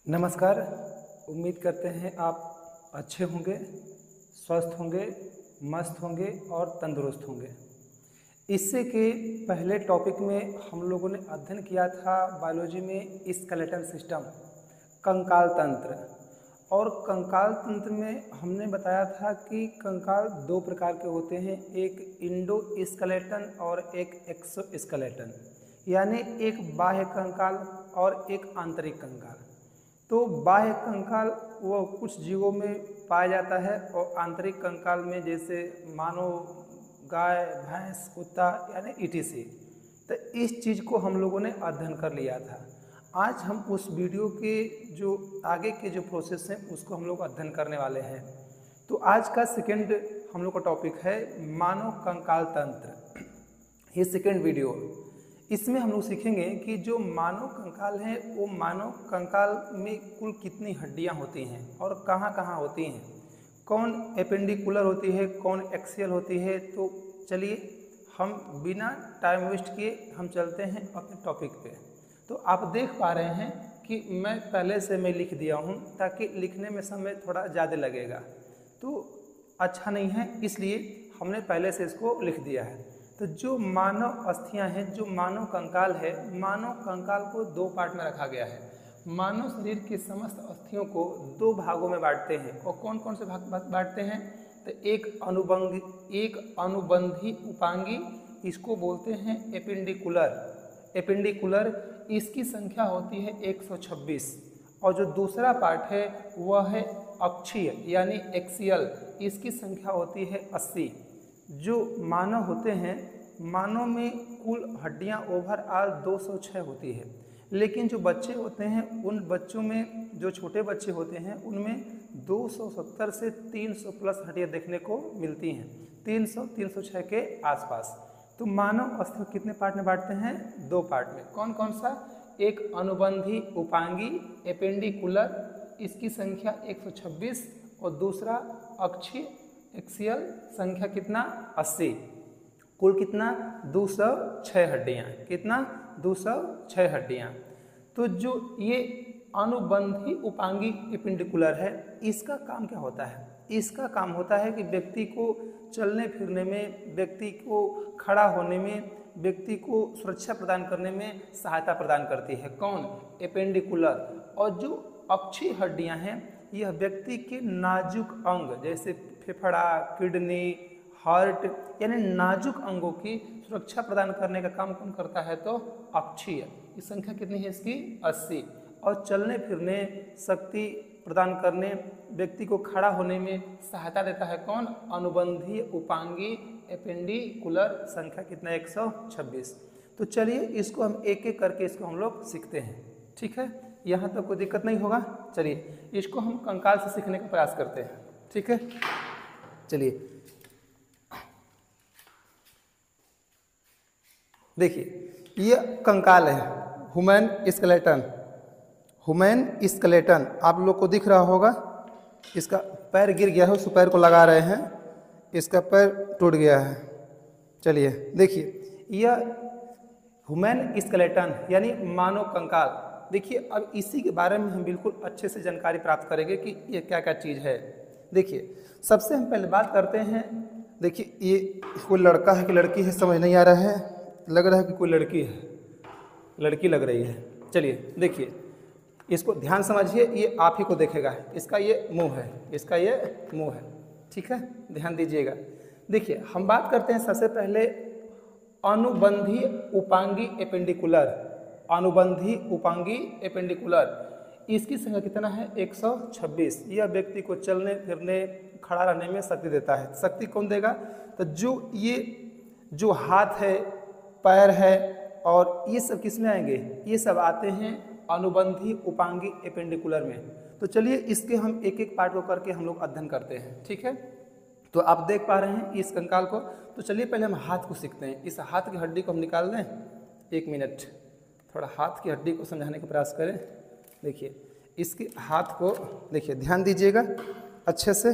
नमस्कार। उम्मीद करते हैं आप अच्छे होंगे, स्वस्थ होंगे, मस्त होंगे और तंदुरुस्त होंगे। इससे के पहले टॉपिक में हम लोगों ने अध्ययन किया था बायोलॉजी में स्केलेटल सिस्टम, कंकाल तंत्र। और कंकाल तंत्र में हमने बताया था कि कंकाल दो प्रकार के होते हैं, एक इंडो स्केलेटन और एक एक्सो स्केलेटन, यानी एक बाह्य कंकाल और एक आंतरिक कंकाल। तो बाह्य कंकाल वो कुछ जीवों में पाया जाता है और आंतरिक कंकाल में जैसे मानव, गाय, भैंस, कुत्ता यानी ईटीसी। तो इस चीज़ को हम लोगों ने अध्ययन कर लिया था। आज हम उस वीडियो के जो आगे के जो प्रोसेस हैं उसको हम लोग अध्ययन करने वाले हैं। तो आज का सेकंड हम लोग का टॉपिक है मानव कंकाल तंत्र। ये सेकंड वीडियो, इसमें हम लोग सीखेंगे कि जो मानव कंकाल है वो मानव कंकाल में कुल कितनी हड्डियां होती हैं और कहाँ कहाँ होती हैं, कौन एपेंडिकुलर होती है, कौन एक्सियल होती है। तो चलिए हम बिना टाइम वेस्ट किए हम चलते हैं अपने टॉपिक पे। तो आप देख पा रहे हैं कि मैं पहले से मैं लिख दिया हूँ ताकि लिखने में समय थोड़ा ज़्यादा लगेगा, तो अच्छा नहीं है, इसलिए हमने पहले से इसको लिख दिया है। तो जो मानव अस्थियां हैं, जो मानव कंकाल है, मानव कंकाल को दो पार्ट में रखा गया है। मानव शरीर के समस्त अस्थियों को दो भागों में बांटते हैं। और कौन कौन से भाग बांटते हैं? तो एक अनुबंधी उपांगी, इसको बोलते हैं एपेंडिकुलर, इसकी संख्या होती है 126। और जो दूसरा पार्ट है वह है अक्षीय यानी एक्सियल, इसकी संख्या होती है 80। जो मानव होते हैं, मानव में कुल हड्डियां ओवरऑल 206 होती है, लेकिन जो बच्चे होते हैं उन बच्चों में, जो छोटे बच्चे होते हैं उनमें 270 से 300 प्लस हड्डियां देखने को मिलती हैं, 300-306 के आसपास। तो मानव अस्थियों कितने पार्ट में बांटते हैं? दो पार्ट में। कौन कौन सा? एक अनुबंधी उपांगी एपेंडिकुलर, इसकी संख्या 126, और दूसरा अक्षीय एक्सियल, संख्या कितना? 80। कुल कितना? 206 हड्डियाँ। कितना? 206 हड्डियाँ। तो जो ये अनुबंधी उपांगी एपेंडिकुलर है, इसका काम क्या होता है? इसका काम होता है कि व्यक्ति को चलने फिरने में, व्यक्ति को खड़ा होने में, व्यक्ति को सुरक्षा प्रदान करने में सहायता प्रदान करती है। कौन? एपेंडिकुलर। और जो अक्षीय हड्डियां हैं, यह व्यक्ति के नाजुक अंग जैसे फेफड़ा, किडनी, हार्ट यानी नाजुक अंगों की सुरक्षा प्रदान करने का काम कौन करता है? तो अक्षीय। इस संख्या कितनी है इसकी? 80। और चलने फिरने, शक्ति प्रदान करने, व्यक्ति को खड़ा होने में सहायता देता है कौन? अनुबंधी उपांगी एपेंडिकुलर, संख्या कितना? 126। तो चलिए इसको हम एक एक करके इसको हम लोग सीखते हैं, ठीक है? यहाँ तक कोई दिक्कत नहीं होगा। चलिए इसको हम कंकाल से सीखने का प्रयास करते हैं, ठीक है? चलिए देखिए, ये कंकाल है, ह्यूमन स्केलेटन। आप लोग को दिख रहा होगा। इसका पैर गिर गया है, उस पैर को लगा रहे हैं, इसका पैर टूट गया है। चलिए देखिए, यह ह्यूमन स्केलेटन यानी मानव कंकाल। देखिए अब इसी के बारे में हम बिल्कुल अच्छे से जानकारी प्राप्त करेंगे कि ये क्या क्या चीज़ है। देखिए सबसे हम पहले बात करते हैं। देखिए ये कोई लड़का है कि लड़की है समझ नहीं आ रहा है, लग रहा है कि कोई लड़की है, लड़की लग रही है। चलिए देखिए इसको ध्यान समझिए, ये आप ही को देखेगा। इसका ये मुंह है, इसका ये मुंह है, ठीक है? ध्यान दीजिएगा। देखिए हम बात करते हैं सबसे पहले अनुबंधी उपांगी एपेंडिकुलर। अनुबंधी उपांगी एपेंडिकुलर, इसकी संख्या कितना है? 126। यह व्यक्ति को चलने फिरने, खड़ा रहने में शक्ति देता है। शक्ति कौन देगा? तो जो हाथ है, पैर है, और ये सब किस में आएंगे? ये सब आते हैं अनुबंधी उपांगी एपेंडिकुलर में। तो चलिए इसके हम एक एक पार्ट को करके हम लोग अध्ययन करते हैं, ठीक है? तो आप देख पा रहे हैं इस कंकाल को। तो चलिए पहले हम हाथ को सीखते हैं। इस हाथ की हड्डी को हम निकाल दें। एक मिनट, थोड़ा हाथ की हड्डी को समझाने का प्रयास करें। देखिए इसके हाथ को देखिए, ध्यान दीजिएगा अच्छे से।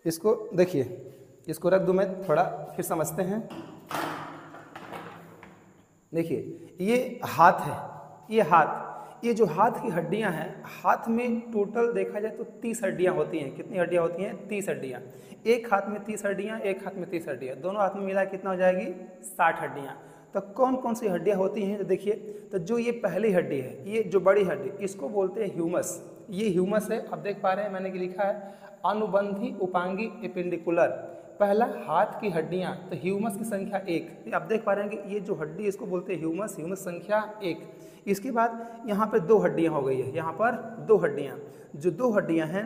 इसको देखिए, इसको रख दूं मैं, थोड़ा फिर समझते हैं। देखिए ये हाथ है, ये हाथ, ये जो हाथ की हड्डियां हैं, हाथ में टोटल देखा जाए तो 30 हड्डियां होती हैं। कितनी हड्डियां होती हैं? 30 हड्डियां। एक हाथ में 30 हड्डियां, एक हाथ में 30 हड्डियां, दोनों हाथ में मिला कितना हो जाएगी? 60 हड्डियां। तो कौन कौन सी हड्डियां होती हैं? तो देखिए, तो जो ये पहली हड्डी है, ये जो बड़ी हड्डी, इसको बोलते हैं ह्यूमस। ये ह्यूमस है। अब देख पा रहे हैं मैंने लिखा है अनुबंधी उपांगी एपेंडिकुलर। पहला हाथ की हड्डियां, तो ह्यूमस की संख्या 1। आप देख पा रहे हैं कि ये जो हड्डी इसको बोलते हैं ह्यूमस, ह्यूमस संख्या 1। इसके बाद यहाँ पे 2 हड्डियां हो गई है, यहाँ पर 2 हड्डियां। जो 2 हड्डियां हैं,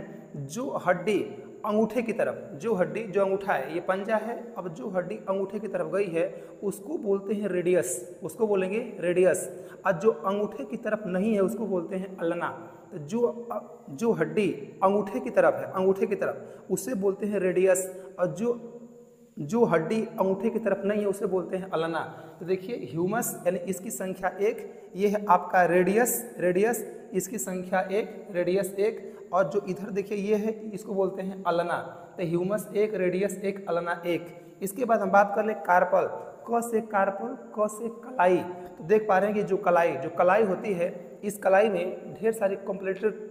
जो हड्डी अंगूठे की तरफ, जो हड्डी जो अंगूठा है, ये पंजा है, अब जो हड्डी अंगूठे की तरफ गई है उसको बोलते हैं रेडियस, उसको बोलेंगे रेडियस। और जो अंगूठे की तरफ नहीं है उसको बोलते हैं अल्ना। तो जो हड्डी अंगूठे की तरफ है, अंगूठे की तरफ, उसे बोलते हैं रेडियस। और जो हड्डी अंगूठे की तरफ नहीं है उसे बोलते हैं अल्ना। तो देखिए ह्यूमस यानी इसकी संख्या 1, ये है आपका रेडियस, इसकी संख्या 1, रेडियस 1। और जो इधर देखिए ये है, इसको बोलते हैं अल्ना। तो ह्यूमस 1, रेडियस 1, अल्ना 1। इसके बाद हम बात कर ले कार्पल। क से कार्पल, क से कलाई। तो देख पा रहे हैं कि जो कलाई होती है, इस कलाई में ढेर सारी कॉम्प्लेटेड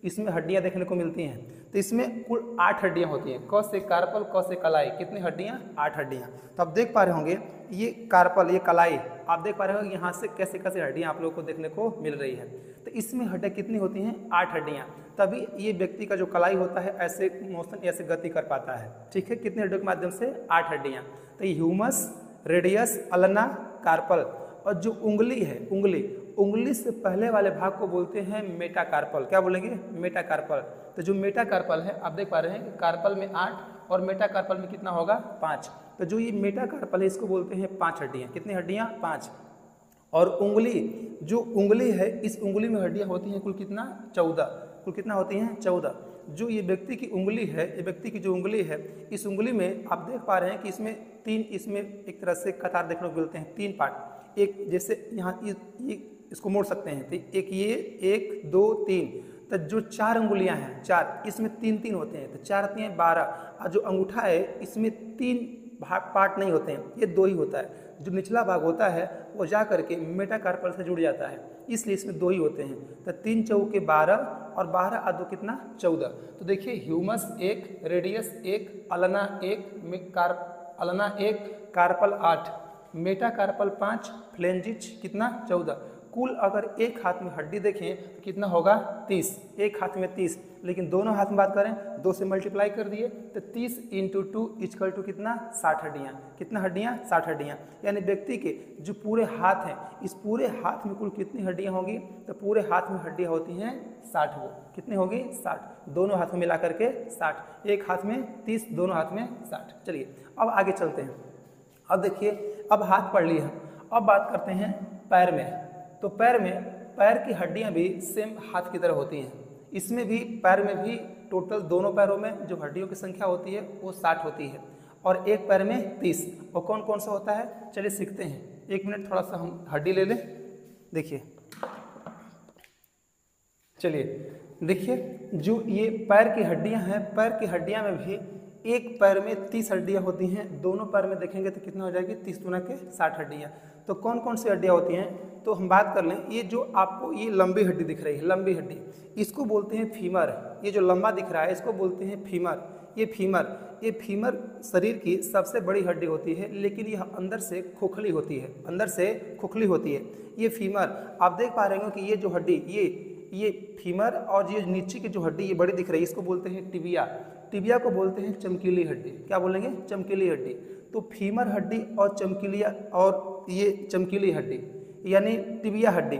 इसमें हड्डियां देखने को मिलती हैं। तो इसमें कुल 8 हड्डियां होती हैं। क से कार्पल, क से कलाई, कितनी हड्डियां? 8 हड्डियां। तो आप देख पा रहे होंगे ये कार्पल, ये कलाई, आप देख पा रहे होंगे यहाँ से कैसे कैसे हड्डियां आप लोगों को देखने को मिल रही है। तो इसमें हड्डियां कितनी होती हैं? 8 हड्डियां। तभी ये व्यक्ति का जो कलाई होता है ऐसे मोशन, ऐसे गति कर पाता है। ठीक है, कितने हड्डियों के माध्यम से? 8 हड्डियां। तो ये ह्यूमस, रेडियस, अल्ना, कार्पल। और जो उंगली है, उंगली से पहले वाले भाग को बोलते हैं मेटाकार्पल। क्या बोलेंगे? मेटाकार्पल। तो जो मेटाकार्पल है, आप देख पा रहे हैं कार्पल में 8 और मेटाकार्पल में कितना होगा? 5। तो जो ये मेटाकार्पल है इसको बोलते हैं 5 हड्डियां। कितनी हड्डियां? 5। और जो उंगली है, इस उंगली में हड्डियां होती हैं कुल कितना? 14। कुल कितना होती हैं? 14। जो ये व्यक्ति की उंगली है, ये व्यक्ति की जो उंगली है, इस उंगली में आप देख पा रहे हैं कि इसमें 3, इसमें एक तरह से कतार देखने को मिलते हैं, 3 पार्ट। एक जैसे यहाँ ये इसको मोड़ सकते हैं, तो एक ये, 1 2 3। तो जो 4 उंगलियां हैं, 4, इसमें 3 होते हैं, तो 4 3 12। और जो अंगूठा है इसमें 3 पार्ट नहीं होते हैं, ये 2 ही होता है। जो निचला भाग होता है वो जा करके मेटाकार्पल से जुड़ जाता है, इसलिए इसमें 2 ही होते हैं। तो 3 चौके 12 और 12 और 2 कितना? 14। तो देखिए humerus 1, radius 1, ulna 1, ulna 1, carpal 8, metacarpal 5, phalanges कितना? 14। कुल अगर एक हाथ में हड्डी देखें तो कितना होगा? 30। एक हाथ में 30, लेकिन दोनों हाथ में बात करें 2 से मल्टीप्लाई कर दिए तो 30 × 2 = कितना? 60 हड्डियाँ। कितना हड्डियाँ? 60 हड्डियाँ। यानी व्यक्ति के जो पूरे हाथ हैं, इस पूरे हाथ में कुल कितनी हड्डियाँ होंगी? तो पूरे हाथ में हड्डियाँ होती हैं 60 वो। कितनी होगी? 60। दोनों हाथ में मिला करके 60। एक हाथ में 30, दोनों हाथ में 60। चलिए अब आगे चलते हैं। अब देखिए, अब हाथ पढ़ लिए, अब बात करते हैं पैर में। तो पैर की हड्डियां भी सेम हाथ की तरह होती हैं। इसमें भी पैर में भी टोटल दोनों पैरों में जो हड्डियों की संख्या होती है वो 60 होती है, और एक पैर में 30। और कौन कौन सा होता है? चलिए सीखते हैं। 1 मिनट थोड़ा सा हम हड्डी ले लें। देखिए, चलिए देखिए, जो ये पैर की हड्डियां हैं, पैर की हड्डियां में भी एक पैर में 30 हड्डियां होती हैं। दोनों पैर में देखेंगे तो कितना हो जाएगी? 30 × 60 हड्डियां। तो कौन कौन सी हड्डियां होती हैं? तो हम बात कर लें, ये जो आपको ये लंबी हड्डी दिख रही है, लंबी हड्डी, इसको बोलते हैं फीमर। ये जो लंबा दिख रहा है इसको बोलते हैं फीमर। ये फीमर शरीर की सबसे बड़ी हड्डी होती है, लेकिन यह अंदर से खोखली होती है, अंदर से खोखली होती है ये फीमर। आप देख पा रहे हो कि ये जो हड्डी, ये फीमर, और ये नीचे की जो हड्डी ये बड़ी दिख रही है इसको बोलते हैं टिबिया। टिबिया को बोलते हैं चमकीली हड्डी। क्या बोलेंगे? चमकीली हड्डी। तो फीमर हड्डी और चमकीलिया, और ये चमकीली हड्डी यानी टिबिया हड्डी,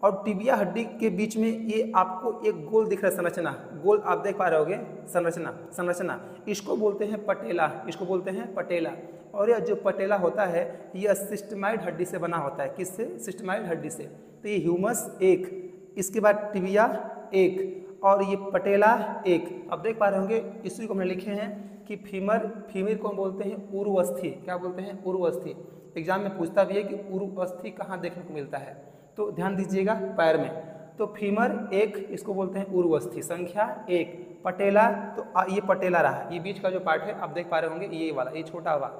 और टिबिया हड्डी के बीच में ये आपको एक गोल दिख रहा है, संरचना। गोल आप देख पा रहे होगे, संरचना। इसको बोलते हैं पटेला, इसको बोलते हैं पटेला। और यह जो पटेला होता है यह सिस्टमाइड हड्डी से बना होता है। किससे? सिस्टमाइड हड्डी से। तो ये ह्यूमस 1, इसके बाद टिबिया 1, और ये पटेला 1। अब देख पा रहे होंगे, इसी को हमने लिखे हैं कि फीमर को हम बोलते हैं उरुअस्थि। क्या बोलते हैं? उरुअस्थि। एग्जाम में पूछता भी है कि उरुअस्थि कहाँ देखने को मिलता है, तो ध्यान दीजिएगा पैर में। तो फीमर 1, इसको बोलते हैं उरुअस्थि, संख्या 1। पटेला, तो ये पटेला रहा, ये बीच का जो पार्ट है आप देख पा रहे होंगे, ये वाला, ये छोटा हुआ,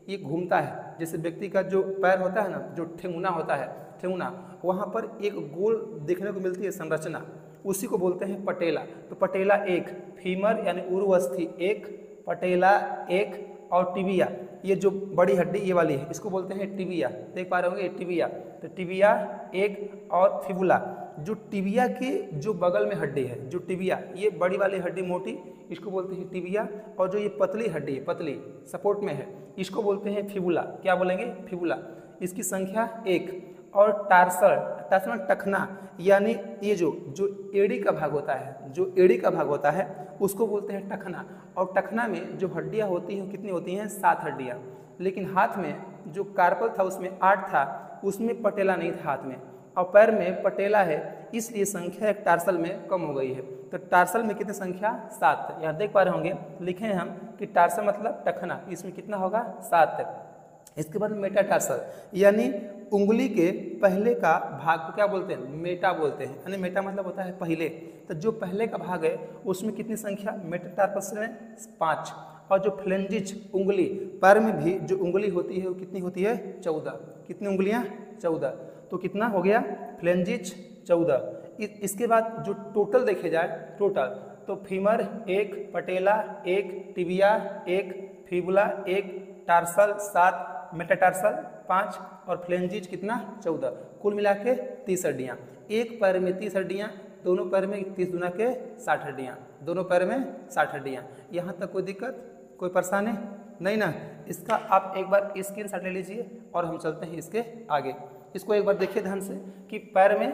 ये घूमता है। जैसे व्यक्ति का जो पैर होता है ना, जो ठेंगुना होता है, ठेंगुना, वहाँ पर एक गोल देखने को मिलती है संरचना, उसी को बोलते हैं पटेला। तो पटेला एक, फीमर यानी उर्वस्थि एक, पटेला एक, और टिबिया, ये जो बड़ी हड्डी ये वाली है, इसको बोलते हैं टिबिया। देख पा रहे होंगे, टिबिया। तो टिबिया एक, और फिबुला, जो टिबिया के जो बगल में हड्डी है, जो टिबिया, ये बड़ी वाली हड्डी मोटी, इसको बोलते हैं टिबिया। और जो ये पतली हड्डी है, पतली सपोर्ट में है, इसको बोलते हैं फिबुला। क्या बोलेंगे? फिबुला। इसकी संख्या एक। और टार्सल, टार्सल टखना, यानी ये जो एड़ी का भाग होता है, जो एड़ी का भाग होता है उसको बोलते हैं टखना। और टखना में जो हड्डियाँ होती हैं कितनी होती हैं? 7 हड्डियाँ। लेकिन हाथ में जो कार्पल था उसमें 8 था, उसमें पटेला नहीं था हाथ में, और पैर में पटेला है, इसलिए संख्या एक टार्सल में कम हो गई है। तो टार्सल में कितनी संख्या? 7। यहाँ देख पा रहे होंगे, लिखे हैं हम कि टार्सल मतलब टखना, इसमें कितना होगा? 7। इसके बाद मेटाटार्सल, यानी उंगली के पहले का भाग को क्या बोलते हैं? मेटा बोलते हैं। यानी मेटा मतलब होता है पहले। तो जो पहले का भाग है उसमें कितनी संख्या? मेटाटार्सल में 5। और जो फ्लेंजिज उंगली, पैर में भी जो उंगली होती है वो कितनी होती है? 14। कितनी उंगलियां? 14। तो कितना हो गया? फ्लेंजिज 14। इसके बाद जो टोटल देखे जाए, टोटल, तो फीमर एक, पटेला एक, टिबिया एक, फिबुला एक, टार्सल 7, मेटाटार्सल 5, और फ्लेंजिज कितना? 14। कुल मिला के 30 हड्डियाँ। एक पैर में 30 हड्डियाँ, दोनों पैर में 30 गुना के 60 हड्डियाँ, दोनों पैर में 60 हड्डियाँ। यहाँ तक कोई दिक्कत, कोई परेशानी नहीं ना? इसका आप एक बार स्क्रीनशॉट ले लीजिए और हम चलते हैं इसके आगे। इसको एक बार देखिए ध्यान से कि पैर में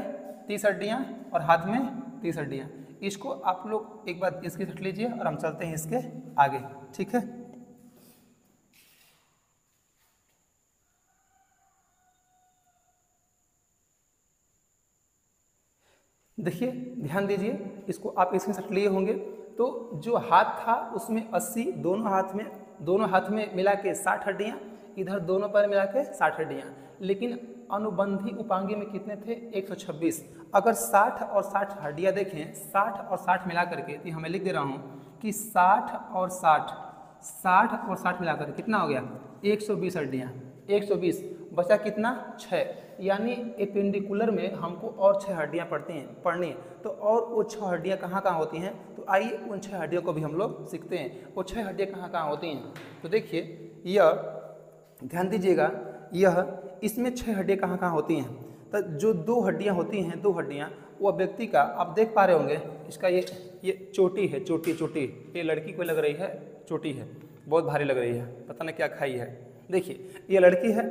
30 हड्डियाँ और हाथ में 30 हड्डियाँ। इसको आप लोग एक बार स्क्रीनशॉट लीजिए और हम चलते हैं इसके आगे, ठीक है? देखिए, ध्यान दीजिए, इसको आप स्क्रीनशॉट लिए होंगे। तो जो हाथ था उसमें 80, दोनों हाथ में मिला के 60 हड्डियाँ, इधर दोनों पैर मिला के 60 हड्डियाँ। लेकिन अनुबंधी उपांगी में कितने थे? 126। अगर 60 और 60 हड्डियाँ देखें, 60 और 60 मिला करके, तो हमें लिख दे रहा हूँ कि 60 और 60 मिला कर कितना हो गया? 120 हड्डियाँ। 120 बचा कितना? 6। यानी एपेंडिकुलर में हमको और 6 हड्डियाँ पढ़नी है। तो और वो 6 हड्डियाँ कहाँ कहाँ होती हैं? तो आइए उन 6 हड्डियों को भी हम लोग सीखते हैं। वो 6 हड्डियाँ कहाँ कहाँ होती हैं? तो देखिए, यह ध्यान दीजिएगा, यह इसमें 6 हड्डियाँ कहाँ कहाँ होती हैं? तो जो 2 हड्डियाँ होती हैं, 2 हड्डियाँ, वो व्यक्ति का आप देख पा रहे होंगे, इसका ये चोटी है, चोटी। ये लड़की को लग रही है चोटी है, बहुत भारी लग रही है, पता नहीं क्या खाई है। देखिए, ये लड़की है,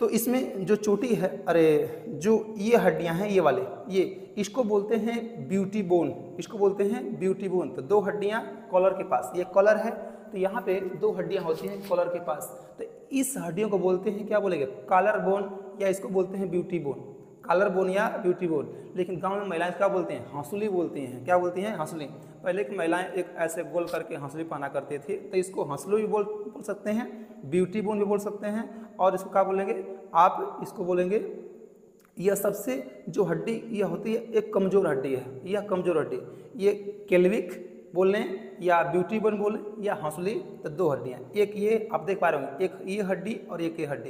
तो इसमें जो चोटी है, अरे जो ये हड्डियां हैं, ये वाले, ये इसको बोलते हैं ब्यूटी बोन, इसको बोलते हैं ब्यूटी बोन। तो 2 हड्डियां कॉलर के पास, ये कॉलर है, तो यहाँ पे 2 हड्डियां होती हैं कॉलर के पास। तो इस हड्डियों को बोलते हैं, क्या बोलेंगे? कॉलर बोन, या इसको बोलते हैं ब्यूटी बोन, कॉलर बोन या ब्यूटी बोन। लेकिन गाँव में महिलाएं क्या बोलते हैं? हंसुली बोलती हैं। क्या बोलती हैं? हंसुली। पहले की महिलाएं एक ऐसे गोल करके हंसुली पहना करती थी, तो इसको हंसुली भी बोल सकते हैं, ब्यूटी बोन भी बोल सकते हैं, और इसको क्या बोलेंगे आप? इसको बोलेंगे, यह सबसे जो हड्डी यह होती है, एक कमज़ोर हड्डी है, यह कमज़ोर हड्डी, ये केल्विक बोल लें या ब्यूटी बोन बोलें या हंसुली। तो 2 हड्डियाँ, एक ये आप देख पा रहे होंगे, एक ये हड्डी और एक ये हड्डी,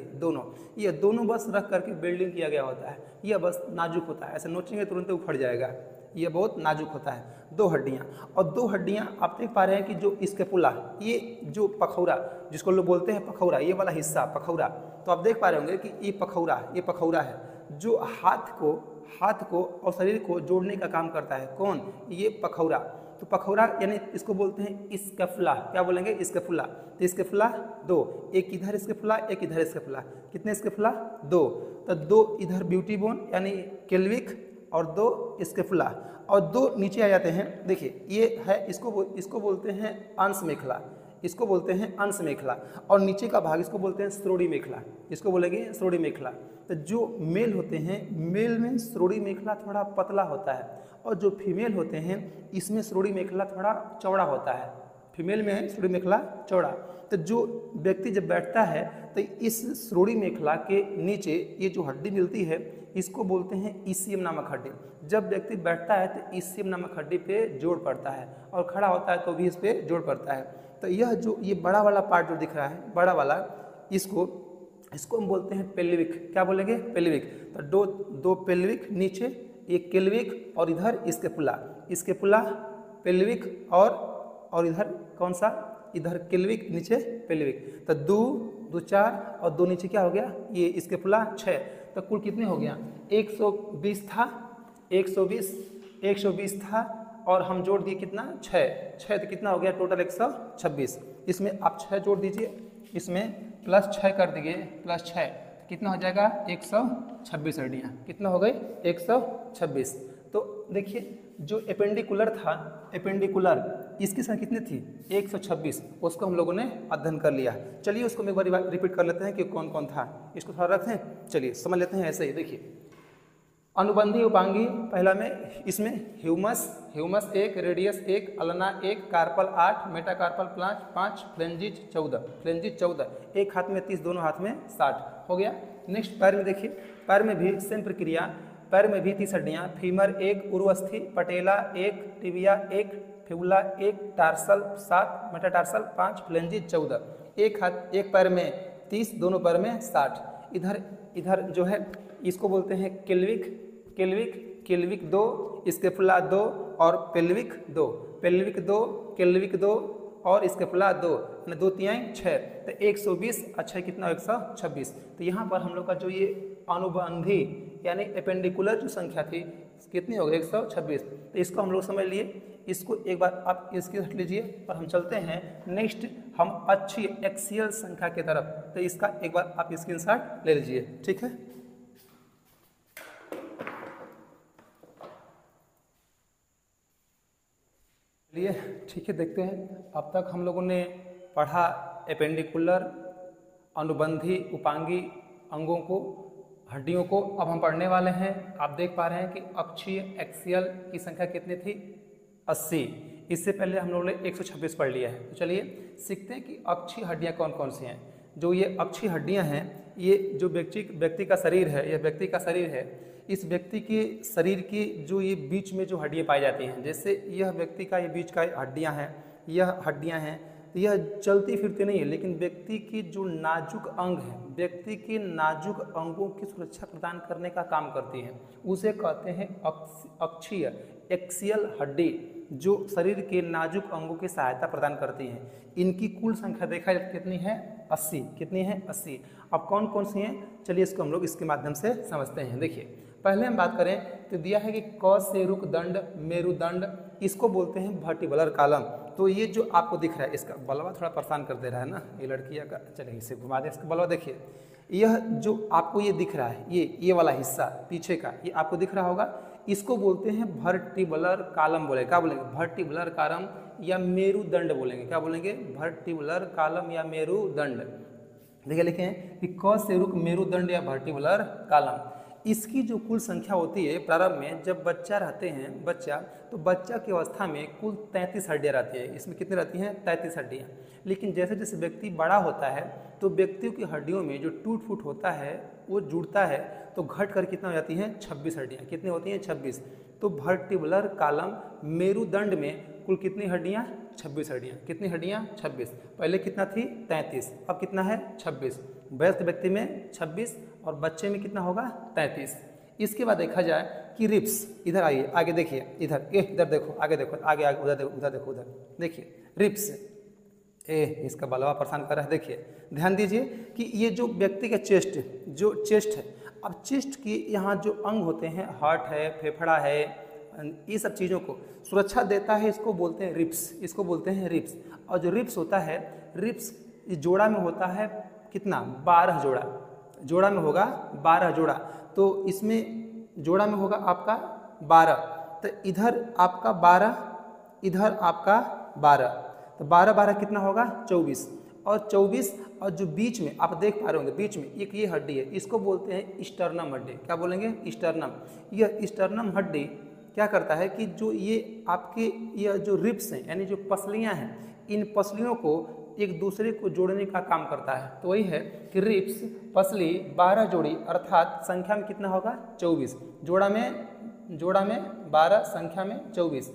ये दोनों बस रख करके बिल्डिंग किया गया होता है। यह बस नाजुक होता है, ऐसे नोचेंगे तुरंत उखड़ जाएगा, ये बहुत नाजुक होता है। 2 हड्डियाँ, और 2 हड्डियाँ आप देख पा रहे हैं कि जो स्कैपुला, ये जो पखौरा जिसको लोग बोलते हैं पखौरा, ये वाला हिस्सा पखौरा, तो आप देख पा रहे होंगे कि ये पखौरा है, जो हाथ को और शरीर को जोड़ने का काम करता है। कौन? ये पखौरा। तो पखौरा यानी इसको बोलते हैं स्कैपुला। क्या बोलेंगे? स्कैपुला। तो स्कैपुला 2, एक इधर स्कैपुला, एक इधर स्कैपुला। कितने स्कैपुला? 2। तो 2 इधर ब्यूटी बोन यानी केल्विक, और 2 स्कैपुला, और 2 नीचे आ जाते हैं। देखिए, ये है, इसको बोलते हैं अंश मेखला, इसको बोलते हैं अंश मेखला, और नीचे का भाग इसको बोलते हैं श्रोणि मेखला, इसको बोलेंगे श्रोणि मेखला। तो जो मेल होते हैं, मेल में श्रोणि मेखला थोड़ा पतला होता है, और जो फीमेल होते हैं इसमें श्रोणि मेखला थोड़ा चौड़ा होता है। फीमेल में है श्रोणि मेखला चौड़ा। तो जो व्यक्ति जब बैठता है तो इस श्रोणि मेखला के नीचे ये जो हड्डी मिलती है, इसको बोलते हैं ईसीएम नामक हड्डी। जब व्यक्ति बैठता है तो ईसीएम नामक हड्डी पे जोड़ पड़ता है, और खड़ा होता है तो भी इस पे जोड़ पड़ता है। तो यह जो ये बड़ा वाला पार्ट जो दिख रहा है, बड़ा वाला, इसको हम बोलते हैं पेल्विक। क्या बोलेंगे? पेल्विक। तो दो पेल्विक नीचे, एक केल्विक और इधर स्केपुला, पेल्विक और इधर कौन सा? इधर केल्विक, नीचे पेल्विक। तो दो 4 और 2 नीचे क्या हो गया? ये स्केपुला 6। तो कुल कितने हो गया? 120 था, 120 था और हम जोड़ दिए कितना? 6 तो कितना हो गया टोटल? 126। इसमें आप 6 जोड़ दीजिए, इसमें +6 कर दीजिए, +6 कितना हो जाएगा? 126 हड्डियाँ। कितना हो गई? 126। तो देखिए जो एपेंडिकुलर था, एपेंडिकुलर इसकी संख्या कितनी थी? 126। उसको हम लोगों ने अध्ययन कर लिया। चलिए उसको हम एक बार रिपीट कर लेते हैं कि कौन कौन था। इसको थोड़ा रखें, चलिए समझ लेते हैं। ऐसे ही देखिए, अनुबंधी उपांगी पहला में, इसमें humerus 1, radius 1, ulna 1, carpal 8, metacarpal 5, phalanges 14, एक हाथ में 30, दोनों हाथ में 60 हो गया। नेक्स्ट पैर में देखिए, पैर में भी सेम प्रक्रिया, पैर में भी 30 हड्डियाँ, फीमर 1, उर्वस्थि, पटेला 1, tibia 1, fibula 1, tarsal 7, metatarsal 5, phalanges 14, एक हाथ एक पैर में 30, दोनों पैर में 60। इधर जो है इसको बोलते हैं केल्विक 2, स्केपुला 2 और पेल्विक 2 और स्केपुला 2, 2 3 6। तो 120 अच्छा कितना? 126। तो यहाँ पर हम लोग का जो ये अनुबंधी यानी एपेंडिकुलर जो संख्या थी कितनी हो गई? 126। तो इसको हम लोग समझ लिए। इसको एक बार आप इसकी हट लीजिए और हम चलते हैं नेक्स्ट, हम अच्छी एक्सियल संख्या की तरफ। तो इसका एक बार आप स्क्रीनशॉट ले लीजिए, ठीक है। चलिए ठीक है, देखते हैं। अब तक हम लोगों ने पढ़ा एपेंडिकुलर, अनुबंधी, उपांगी अंगों को, हड्डियों को। अब हम पढ़ने वाले हैं, आप देख पा रहे हैं कि अक्षीय एक्सियल की संख्या कितनी थी? 80। इससे पहले हम लोगों ने 126 पढ़ लिया है। तो चलिए सीखते हैं कि अक्षीय हड्डियाँ कौन कौन सी हैं। जो ये अक्षीय हड्डियाँ हैं, ये जो व्यक्ति का शरीर है, यह व्यक्ति का शरीर है, इस व्यक्ति के शरीर की जो ये बीच में जो हड्डियाँ पाई जाती हैं, जैसे यह व्यक्ति का ये बीच का हड्डियाँ हैं, यह हड्डियाँ हैं, यह चलती फिरती नहीं है, लेकिन व्यक्ति की जो नाजुक अंग है, व्यक्ति के नाजुक अंगों की सुरक्षा प्रदान करने का काम करती है, उसे कहते हैं अक्षीय एक्सियल हड्डी, जो शरीर के नाजुक अंगों की सहायता प्रदान करती हैं। इनकी कुल संख्या देखा जाए कितनी है? 80। कितनी है? 80। अब कौन कौन सी हैं, चलिए इसको हम लोग इसके माध्यम से समझते हैं। देखिए पहले हम बात करें तो दिया है कि कशेरुक दंड, मेरुदंड, इसको बोलते हैं वर्टिब्रल कॉलम। तो ये जो आपको दिख रहा है, इसका बलवा थोड़ा परेशान कर दे रहा है ना ये लड़कियाँ का, चलिए इसे घुमा दें। इसका बलवा देखिए, यह जो आपको ये दिख रहा है, ये वाला हिस्सा पीछे का, ये आपको दिख रहा होगा, इसको बोलते हैं वर्टिब्रल कॉलम बोलेंगे। क्या बोलेंगे? वर्टिब्रल कॉलम या मेरुदंड बोलेंगे। क्या बोलेंगे? वर्टिब्रल कॉलम या मेरुदंड। देखिए लिखे हैं कि कशेरुक मेरुदंड या वर्टिब्रल कॉलम। इसकी जो कुल संख्या होती है प्रारंभ में, जब बच्चा रहते हैं तो बच्चा की अवस्था में कुल 33 हड्डियाँ रहती है। इसमें कितनी रहती हैं? 33 हड्डियाँ। लेकिन जैसे जैसे व्यक्ति बड़ा होता है तो व्यक्तियों की हड्डियों में जो टूट फूट होता है वो जुड़ता है, तो घट कर कितना हो जाती हैं? 26 हड्डियाँ। कितनी होती हैं? 26। तो वर्टिब्रल कॉलम मेरुदंड में कुल कितनी हड्डियाँ? 26 हड्डियाँ। कितनी हड्डियाँ? 26। पहले कितना थी? 33। अब कितना है? 26। वयस्क व्यक्ति में 26 और बच्चे में कितना होगा? 33। इसके बाद देखा जाए कि रिब्स, इधर आइए, आगे देखिए, इधर देखो, आगे देखो, आगे उधर देखो, उधर देखिए, रिब्स। इसका बलवा परेशान कर रहा है। देखिए ध्यान दीजिए कि ये जो व्यक्ति का चेस्ट है, अब चेस्ट की यहाँ जो अंग होते हैं, हार्ट है, फेफड़ा है, ये सब चीज़ों को सुरक्षा देता है, इसको बोलते हैं रिब्स। इसको बोलते हैं रिब्स। और जो रिब्स होता है, रिब्स जोड़ा में होता है कितना? 12 जोड़ा। जोड़ा में होगा 12 जोड़ा। तो इसमें जोड़ा में होगा आपका 12, तो इधर आपका 12, इधर आपका 12, तो 12 कितना होगा? 24। और 24 और जो बीच में आप देख पा रहे होंगे, बीच में एक ये हड्डी है, इसको बोलते हैं स्टर्नम हड्डी। क्या बोलेंगे? स्टर्नम। यह स्टर्नम हड्डी क्या करता है कि जो ये आपके यह जो रिब्स हैं यानी जो पसलियाँ हैं, इन पसलियों को एक दूसरे को जोड़ने का काम करता है। तो वही है कि रिब्स, पसली 12 जोड़ी, अर्थात संख्या में कितना होगा? 24। जोड़ा में 12, संख्या में 24।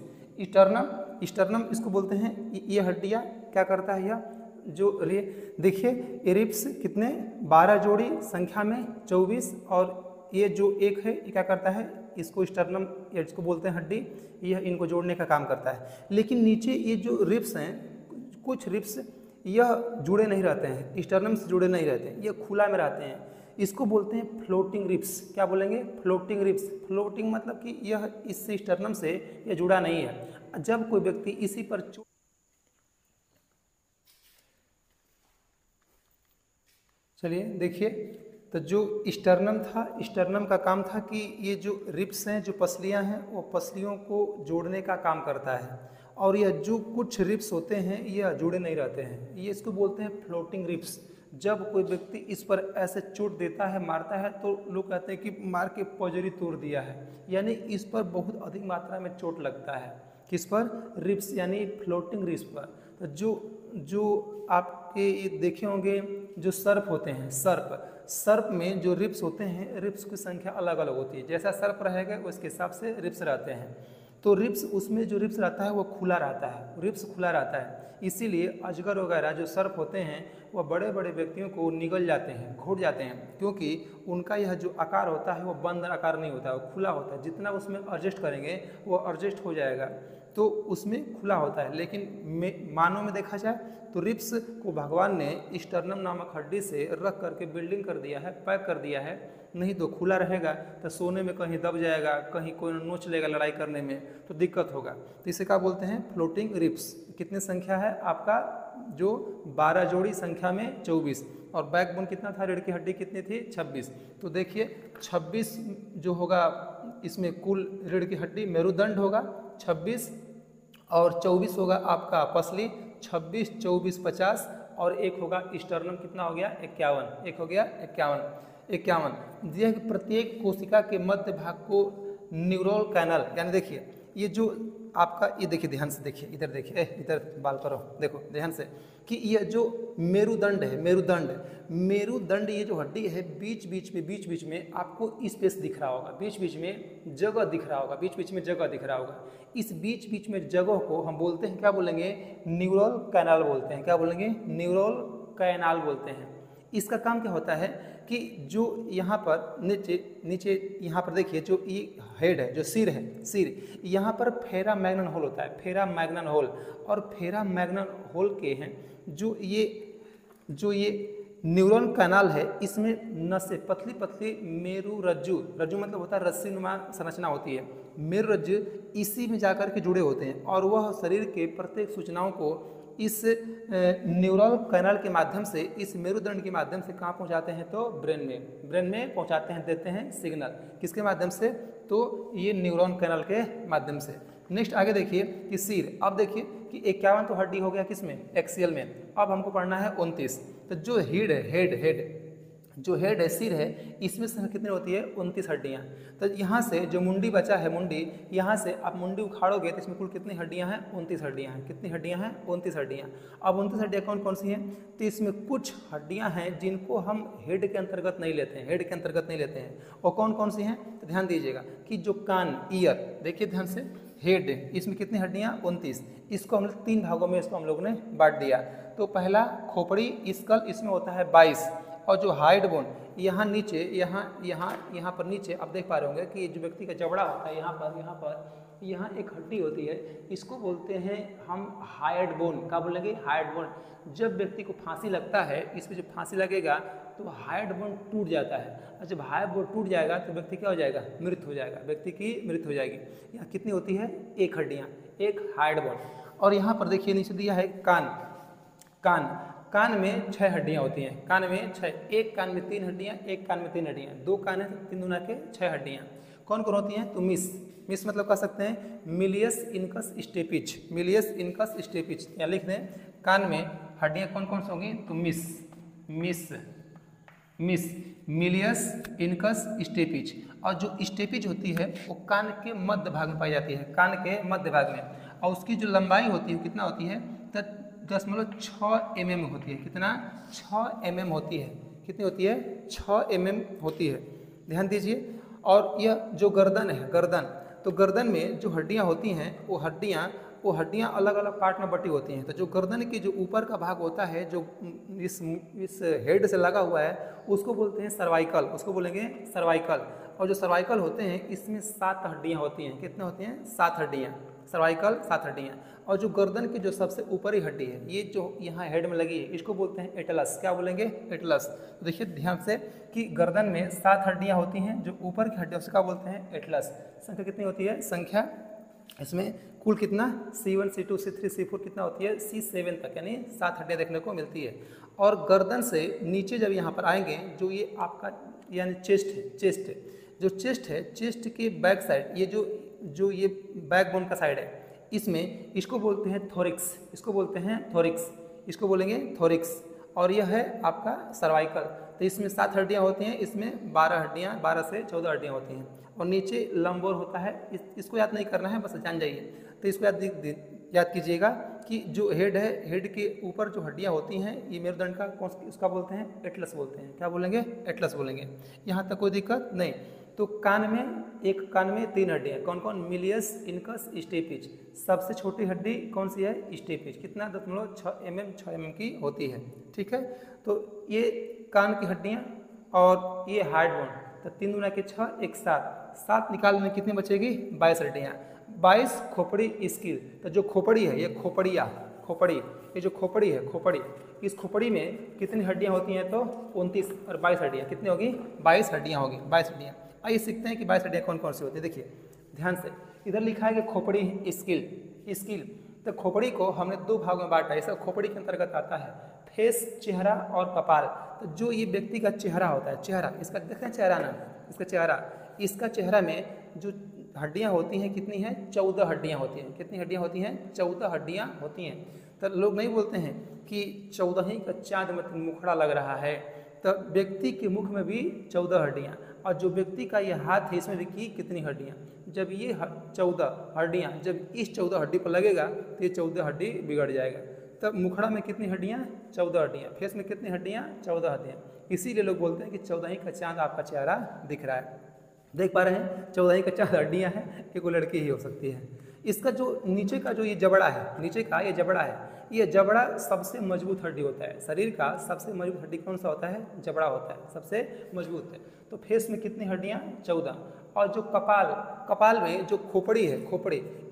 स्टर्नम इसको बोलते हैं, ये हड्डियाँ क्या करता है यह जो देखिए ये रिब्स कितने 12 जोड़ी, संख्या में 24, और ये जो एक है ये क्या करता है, इसको स्टर्नम या इसको बोलते हैं हड्डी, यह इनको जोड़ने का काम करता है। लेकिन नीचे ये जो रिब्स हैं, कुछ रिब्स यह जुड़े नहीं रहते हैं, स्टर्नम से जुड़े नहीं रहते हैं, ये खुला में रहते हैं, इसको बोलते हैं फ्लोटिंग रिब्स। क्या बोलेंगे? Floating ribs. फ्लोटिंग मतलब कि यह इससे स्टर्नम से यह जुड़ा नहीं है। जब कोई व्यक्ति इसी पर चलिए देखिए, तो जो स्टर्नम था, स्टर्नम का काम था कि ये जो रिब्स हैं, जो पसलियां हैं, वो पसलियों को जोड़ने का काम करता है, और यह जो कुछ रिब्स होते हैं यह जुड़े नहीं रहते हैं, ये इसको बोलते हैं फ्लोटिंग रिब्स। जब कोई व्यक्ति इस पर ऐसे चोट देता है, मारता है, तो लोग कहते हैं कि मार के पजरी तोड़ दिया है, यानी इस पर बहुत अधिक मात्रा में चोट लगता है। किस पर? रिब्स, यानी फ्लोटिंग रिब्स पर। तो जो आपके देखे होंगे जो सर्प होते हैं, सर्प में जो रिब्स होते हैं, रिब्स की संख्या अलग अलग होती है, जैसा सर्प रहेगा उसके हिसाब से रिब्स रहते हैं। तो रिब्स, उसमें जो रिब्स रहता है वो खुला रहता है, रिब्स खुला रहता है, इसीलिए अजगर वगैरह जो सर्प होते हैं वह बड़े बड़े व्यक्तियों को निगल जाते हैं, घोट जाते हैं, क्योंकि उनका यह जो आकार होता है वो बंद आकार नहीं होता है, वो खुला होता है, जितना उसमें एडजस्ट करेंगे वो एडजस्ट हो जाएगा, तो उसमें खुला होता है। लेकिन मानव में देखा जाए तो रिब्स को भगवान ने स्टर्नम नामक हड्डी से रख करके बिल्डिंग कर दिया है, पैक कर दिया है, नहीं तो खुला रहेगा तो सोने में कहीं दब जाएगा, कहीं कोई नोच लेगा लड़ाई करने में तो दिक्कत होगा। तो इसे क्या बोलते हैं? Floating ribs. कितनी संख्या है आपका? जो 12 जोड़ी, संख्या में 24, और बैकबोन कितना था, रीढ़ की हड्डी कितनी थी? 26। तो देखिए 26 जो होगा इसमें कुल रीढ़ की हड्डी, मेरुदंड होगा 26, और 24 होगा आपका पसली, 26, 24, 50, और एक होगा स्टर्नम, कितना हो गया? 51, एक हो गया 51। यह प्रत्येक कोशिका के मध्य भाग को न्यूरल कैनल, यानी देखिए ये जो आपका, ये देखिए ध्यान से देखिए, इधर देखिए, इधर बाल करो, देखो ध्यान से, कि यह जो मेरुदंड है, मेरुदंड ये जो हड्डी है, बीच बीच में आपको स्पेस दिख रहा होगा, बीच बीच में जगह दिख रहा होगा, इस बीच बीच में जगह को हम बोलते हैं, क्या बोलेंगे? न्यूरल कैनाल बोलते हैं। क्या बोलेंगे? न्यूरल कैनाल बोलते हैं। इसका काम क्या होता है कि जो यहाँ पर नीचे यहाँ पर देखिए, जो ये हेड है, जो सिर यहाँ पर फेरा मैग्नन होल होता है, फेरा मैग्नन होल, और फेरा मैग्नन होल के हैं जो ये न्यूरॉन कैनाल है, इसमें नसें पतली मेरु रज्जु मतलब होता है रस्सी नुमा संरचना होती है, मेरु रज्जु इसी में जाकर के जुड़े होते हैं, और वह शरीर के प्रत्येक सूचनाओं को इस न्यूरल कैनाल के माध्यम से, इस मेरुदंड के माध्यम से कहाँ पहुँचाते हैं? तो ब्रेन में पहुँचाते हैं, देते हैं सिग्नल। किसके माध्यम से? तो ये न्यूरॉन कैनाल के माध्यम से। नेक्स्ट आगे देखिए कि सिर। अब देखिए कि 51 तो हड्डी हो गया किसमें? एक्सियल में। अब हमको पढ़ना है 29। तो जो हेड है, सिर है, इसमें से कितनी होती है? 29 हड्डियाँ। तो यहाँ से जो मुंडी बचा है, यहाँ से आप मुंडी उखाड़ोगे तो इसमें कुल कितनी हड्डियाँ हैं? 29 हड्डियाँ हैं। कितनी हड्डियाँ हैं? 29 हड्डियाँ। अब 29 हड्डियाँ कौन कौन सी हैं? तो इसमें कुछ हड्डियाँ हैं जिनको हम हेड के अंतर्गत नहीं लेते हैं, और कौन कौन सी हैं? तो ध्यान दीजिएगा कि जो कान, ईयर, देखिए ध्यान से, हेड, इसमें कितनी हड्डियाँ? 29। इसको हम लोग 3 भागों में हम लोग ने बांट दिया। तो पहला खोपड़ी, स्कल, इसमें होता है 22, और जो हाइड बोन यहाँ नीचे, यहाँ पर नीचे आप देख पा रहे होंगे कि जो व्यक्ति का जबड़ा होता है, यहाँ एक हड्डी होती है, इसको बोलते हैं हम हाइड बोन। क्या बोलेंगे? Hide bone. जब व्यक्ति को फांसी लगता है, इसमें जब फांसी लगेगा तो हाइड बोन टूट जाता है, और जब हाइड बोन टूट जाएगा तो व्यक्ति क्या हो जाएगा? मृत हो जाएगा, व्यक्ति की मृत्यु हो जाएगी। यहाँ कितनी होती है? 1 हड्डियाँ, 1 हाइड बोन। और यहाँ पर देखिए नीचे दिया है कान में 6 हड्डियाँ होती हैं, कान में 6, एक कान में 3 हड्डियाँ, एक कान में 3 हड्डियाँ, 2 कान है, 3 दूना के 6 हड्डियाँ। कौन कौन होती हैं? तो मिस मतलब कह सकते हैं मिलियस इनकस स्टेपिच, या लिख दें कान में हड्डियाँ कौन कौन सी होंगी? तो मिस मिलियस इनकस स्टेपिच। और जो स्टेपिच होती है वो कान के मध्य भाग में पाई जाती है, कान के मध्य भाग में, और उसकी जो लंबाई होती है कितना होती है? 10.6 mm होती है। कितना? 6 mm होती है। कितनी होती है? 6 mm होती है। ध्यान दीजिए। और यह जो गर्दन है, तो गर्दन में जो हड्डियां होती हैं वो हड्डियां वो हड्डियाँ अलग अलग पार्ट में बटी होती हैं। तो जो गर्दन की जो ऊपर का भाग होता है, जो इस हेड से लगा हुआ है, उसको बोलते हैं सर्वाइकल, उसको बोलेंगे सर्वाइकल। और जो सर्वाइकल होते हैं इसमें 7 हड्डियाँ होती हैं। कितने होती हैं? 7 हड्डियाँ। सर्वाइकल 7 हड्डियाँ। और जो गर्दन की जो सबसे ऊपरी हड्डी है, ये जो यहाँ हेड में लगी है, इसको बोलते हैं एटलस। क्या बोलेंगे? एटलस। तो देखिए ध्यान से कि गर्दन में 7 हड्डियाँ होती हैं, जो ऊपर की हड्डी उसका बोलते हैं एटलस। संख्या कितनी होती है? संख्या इसमें कुल कितना? C1 C2 C3 C4 कितना होती है? C7 तक, यानी 7 हड्डियाँ देखने को मिलती है। और गर्दन से नीचे जब यहाँ पर आएंगे, जो ये आपका यानी चेस्ट है, चेस्ट है, जो चेस्ट है, चेस्ट के बैक साइड, ये जो ये बैकबोन का साइड है, इसमें इसको बोलते हैं थोरिक्स, इसको बोलते हैं थोरिक्स, इसको बोलेंगे थोरिक्स। और यह है आपका सर्वाइकल। तो इसमें 7 हड्डियाँ होती हैं, इसमें 12 हड्डियाँ, 12 से 14 हड्डियाँ होती हैं। और नीचे लंबोर होता है, इसको याद नहीं करना है, बस जान जाइए। तो इसको याद कीजिएगा कि जो हेड है, हेड के ऊपर जो हड्डियाँ होती हैं, ये मेरुदंड का कौन, उसका बोलते हैं एटलस बोलते हैं। क्या बोलेंगे? एटलस बोलेंगे। यहाँ तक कोई दिक्कत नहीं। तो कान में 3 हड्डियाँ, कौन कौन? Milius, incus, स्टेपिच। सबसे छोटी हड्डी कौन सी है? स्टेपिच। कितना? 6 mm की होती है। ठीक है, तो ये कान की हड्डियाँ और ये हार्ड बोन। तो 3 दूना के 6, 1 7 निकालने में कितनी बचेगी? 22 हड्डियाँ। 22 खोपड़ी स्किल। तो जो खोपड़ी है, ये खोपड़ी, ये जो खोपड़ी है, खोपड़ी, इस खोपड़ी में कितनी हड्डियाँ होती हैं? तो 29 और 22 हड्डियाँ कितनी होगी? 22 हड्डियाँ होगी, 22 हड्डियाँ। आइए सीखते हैं कि 22 हड्डियाँ कौन कौन सी होती है। देखिए ध्यान से, इधर लिखा है कि खोपड़ी स्किल। तो खोपड़ी को हमने 2 भागों में बांटा है। इसका खोपड़ी के अंतर्गत आता है फेस, चेहरा और कपाल। तो जो ये व्यक्ति का चेहरा होता है, चेहरा, इसका देखते हैं चेहरा ना, इसका चेहरा में जो हड्डियाँ होती हैं कितनी हैं? 14 हड्डियाँ होती हैं। कितनी हड्डियाँ होती हैं? 14 हड्डियाँ होती हैं। तो लोग नहीं बोलते हैं कि 14 ही का चाँद में मुखड़ा लग रहा है। तो व्यक्ति के मुख में भी 14 हड्डियाँ, और जो व्यक्ति का ये हाथ है, इसमें देखिए कितनी हड्डियाँ। जब ये 14 हड्डियाँ जब इस 14 हड्डी पर लगेगा तो ये 14 हड्डी बिगड़ जाएगा। तब मुखड़ा में कितनी हड्डियाँ? 14 हड्डियाँ। फेस में कितनी हड्डियाँ? 14 हड्डियाँ। इसीलिए लोग बोलते हैं कि 14 ही का चाँद आपका चेहरा दिख रहा है। देख पा रहे हैं? 14 ही का चाँद हड्डियाँ हैं, एक वो लड़की ही हो सकती है। इसका जो नीचे का जो ये जबड़ा है, नीचे का ये जबड़ा है, ये जबड़ा सबसे मजबूत हड्डी होता है। शरीर का सबसे मजबूत हड्डी कौन सा होता है? जबड़ा होता है, सबसे मजबूत है। तो फेस में कितनी हड्डियाँ? 14। और जो कपाल में जो खोपड़ी है,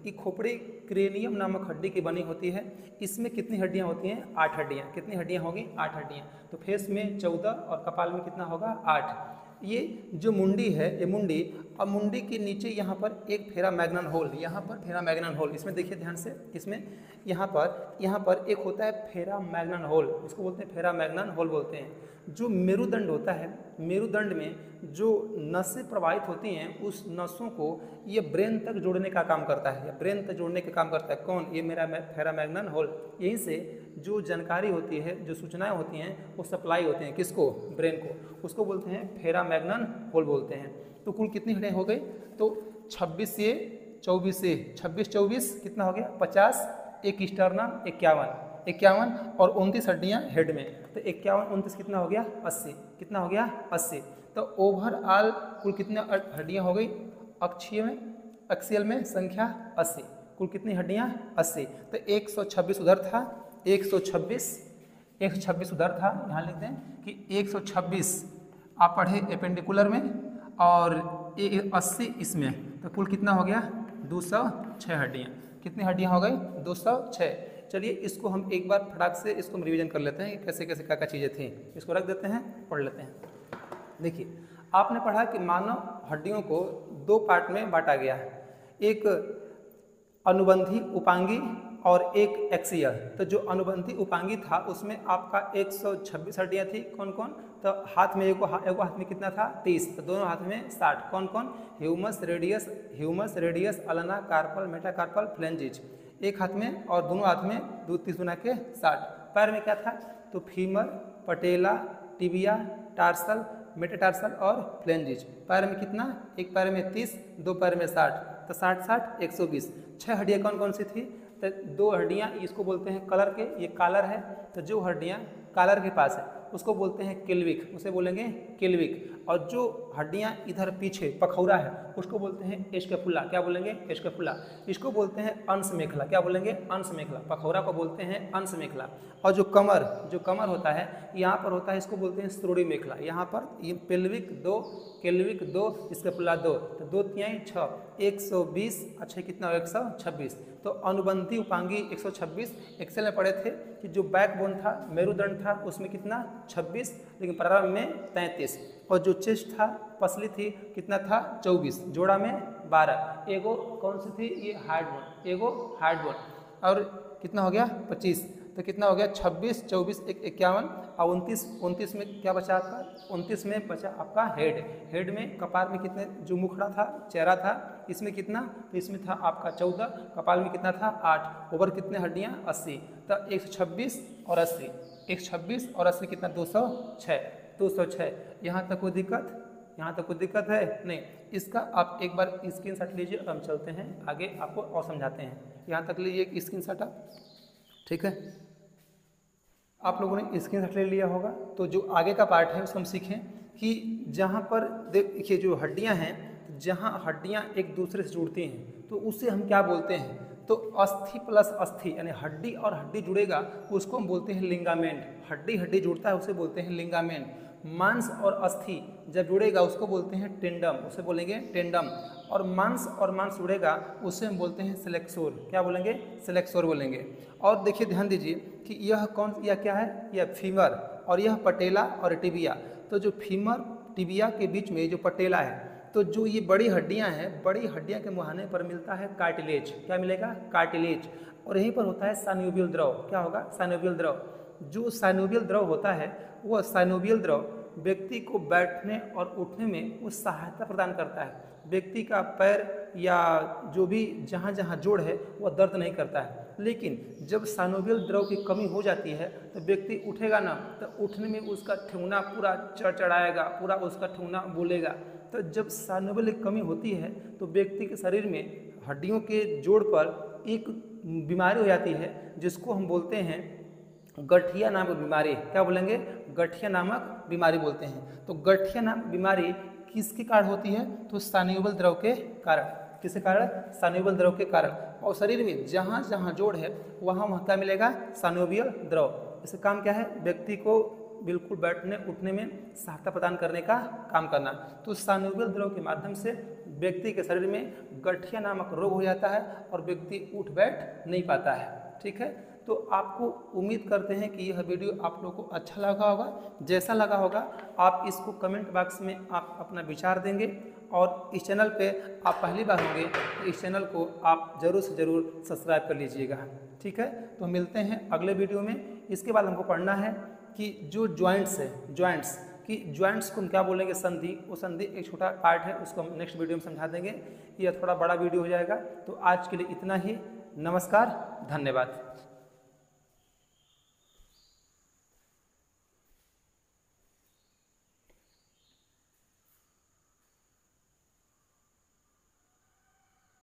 ये खोपड़ी क्रेनियम नामक हड्डी की बनी होती है। इसमें कितनी हड्डियाँ होती हैं? 8 हड्डियाँ। कितनी हड्डियाँ होगी? 8 हड्डियाँ। तो फेस में 14 और कपाल में कितना होगा? 8। ये जो मुंडी है, ये मुंडी, और मुंडी के नीचे यहाँ पर एक फेरा मैग्नन होल, यहाँ पर फेरा मैग्नन होल, इसमें देखिए ध्यान से, इसमें यहाँ पर एक होता है फेरा मैग्नन होल, इसको बोलते हैं फेरा मैग्नन होल बोलते हैं। जो मेरुदंड होता है, मेरुदंड में जो नसें प्रवाहित होती हैं, उस नसों को ये ब्रेन तक जोड़ने का काम करता है, या ब्रेन तक जोड़ने का काम करता है। कौन? ये मेरा फेरा मैग्नन होल। यहीं से जो जानकारी होती है, जो सूचनाएं होती हैं, वो सप्लाई होती हैं किसको? ब्रेन को। उसको बोलते हैं फेरा मैग्नन होल बोलते हैं। तो कुल कितनी हड्डियाँ हो गई? तो 26 से 24 कितना हो गया? 50, एक स्टर्नम 51 और 29 हड्डियाँ हेड में। तो 51 29 कितना हो गया? 80। कितना हो गया? 80। तो ओवरऑल कुल कितनी हड्डियाँ हो गई? एक्सियल में संख्या 80। कुल कितनी हड्डियाँ? 80। तो 126 उधर था, 126 उधर था, यहाँ लिखते हैं कि 126 आप पढ़े एपेंडिकुलर में और 80 इसमें। तो कुल कितना हो गया? 206 हड्डियाँ। कितनी हड्डियाँ हो गई? 206। चलिए इसको हम एक बार फटाक से इसको हम रिवीजन कर लेते हैं कि कैसे कैसे क्या क्या चीज़ें थी। इसको रख देते हैं, पढ़ लेते हैं। देखिए आपने पढ़ा कि मानव हड्डियों को 2 पार्ट में बांटा गया है, एक अनुबंधी उपांगी और एक एक्सियल। तो जो अनुबंधी उपांगी था उसमें आपका 126 हड्डियाँ थी। कौन कौन? तो हाथ में एगो हाथ में कितना था? 30। तो दोनों हाथ में 60। कौन कौन? Humerus radius ulna, carpal, metacarpal, phalanges एक हाथ में, और दोनों हाथ में 30 गुना के 60। पैर में क्या था? तो फीमर, पटेला, टिबिया, टार्सल, मेटाटार्सल और फ्लेंजिज। पैर में कितना? एक पैर में 30, 2 पैर में 60। तो 60 120। 6 हड्डियाँ कौन कौन सी थी? तो 2 हड्डियाँ इसको बोलते हैं कलर के, ये कॉलर है। तो जो हड्डियाँ कॉलर के पास है उसको बोलते हैं किल्विक, उसे बोलेंगे किल्विक। और जो हड्डियां इधर पीछे पखौरा है उसको बोलते हैं स्कैपुला, क्या बोलेंगे स्कैपुला। इसको बोलते हैं अंश मेखला, क्या बोलेंगे अंश मेखला। पखौरा को बोलते हैं अंश मेखला। और जो कमर होता है यहाँ पर होता है, इसको बोलते हैं श्रोणि मेखला। यहाँ पर ये पेल्विक 2, केल्विक 2, स्कैपुला 2, तो 2 तिहाई 6, 120, अच्छा कितना 126। तो अनुबंधी उपांगी 126। एक्सेल में पढ़े थे कि जो बैकबोन था, मेरुदंड था, उसमें कितना 26, लेकिन प्रारंभ में 33। और जो चेस्ट था, पसली थी, कितना था 24, जोड़ा में 12। एगो कौन सी थी, ये हार्ड बोन, एगो हार्ड बोन। और कितना हो गया 25, तो कितना हो गया 26, 24, 51 और 29 में क्या बचा आपका, 29 में बचा आपका हेड में कपाल में कितने, जो मुखड़ा था, चेहरा था, इसमें कितना, तो इसमें था आपका 14, कपाल में कितना था 8, ओवर कितने हड्डियाँ 80, तो 126 और 80, 126 और 80 कितना 206। यहाँ तक कोई दिक्कत, यहाँ तक कोई दिक्कत है नहीं। इसका आप एक बार स्क्रीनशॉट लीजिए और हम चलते हैं आगे, आपको और समझाते हैं। यहाँ तक लीजिए एक स्क्रीनशॉट आप, ठीक है। आप लोगों ने स्क्रीनशॉट ले लिया होगा, तो जो आगे का पार्ट है उसको हम सीखें कि जहाँ पर देखिए जो हड्डियाँ हैं, जहाँ हड्डियाँ एक दूसरे से जुड़ती हैं तो उसे हम क्या बोलते हैं, तो अस्थि प्लस अस्थि यानी हड्डी और हड्डी जुड़ेगा उसको हम बोलते हैं लिंगामेंट। हड्डी जुड़ता है उसे बोलते हैं लिंगामेंट। मांस और अस्थि जब जुड़ेगा उसको बोलते हैं टेंडम, उसे बोलेंगे टेंडम। और मांस जुड़ेगा उसे हम बोलते हैं सेलेक्सोर, क्या बोलेंगे सेलेक्सोर बोलेंगे। और देखिए ध्यान दीजिए कि यह क्या है, यह फीमर और यह पटेला और टिबिया। तो जो फीमर टिबिया के बीच में जो पटेला है, तो जो ये बड़ी हड्डियां हैं, बड़ी हड्डियां के मुहाने पर मिलता है कार्टिलेज, क्या मिलेगा कार्टिलेज। और यहीं पर होता है साइनोवियल द्रव, क्या होगा साइनोवियल द्रव। जो साइनोवियल द्रव होता है वह साइनोवियल द्रव व्यक्ति को बैठने और उठने में वो सहायता प्रदान करता है। व्यक्ति का पैर या जो भी जहाँ जहाँ जोड़ है वह दर्द नहीं करता है। लेकिन जब साइनोवियल द्रव की कमी हो जाती है तो व्यक्ति उठेगा ना, तो उठने में उसका ठेहुना पूरा चढ़ाएगा, पूरा उसका ठेहुना बोलेगा। तो जब साइनोवियल की कमी होती है तो व्यक्ति के शरीर में हड्डियों के जोड़ पर एक बीमारी हो जाती है जिसको हम बोलते हैं गठिया नामक बीमारी, क्या बोलेंगे गठिया नामक बीमारी बोलते हैं। तो गठिया नामक बीमारी किसके कारण होती है, तो साइनोवियल द्रव के कारण। किसके कारण, साइनोवियल द्रव के कारण। और शरीर में जहाँ जहाँ जोड़ है वहाँ क्या मिलेगा, साइनोवियल द्रव। इसका काम क्या है, व्यक्ति को बिल्कुल बैठने उठने में सहायता प्रदान करने का काम करना। तो साइनोवियल द्रव के माध्यम से व्यक्ति के शरीर में गठिया नामक रोग हो जाता है और व्यक्ति उठ बैठ नहीं पाता है। ठीक है, तो आपको उम्मीद करते हैं कि यह वीडियो आप लोगों को अच्छा लगा होगा। जैसा लगा होगा आप इसको कमेंट बॉक्स में आप अपना विचार देंगे। और इस चैनल पे आप पहली बार होंगे तो इस चैनल को आप ज़रूर से ज़रूर सब्सक्राइब कर लीजिएगा। ठीक है, तो मिलते हैं अगले वीडियो में। इसके बाद हमको पढ़ना है कि जो जॉइंट्स है, जॉइंट्स को हम क्या बोलेंगे, संधि। वो संधि एक छोटा पार्ट है, उसको हम नेक्स्ट वीडियो में समझा देंगे। यह थोड़ा बड़ा वीडियो हो जाएगा। तो आज के लिए इतना ही। नमस्कार, धन्यवाद।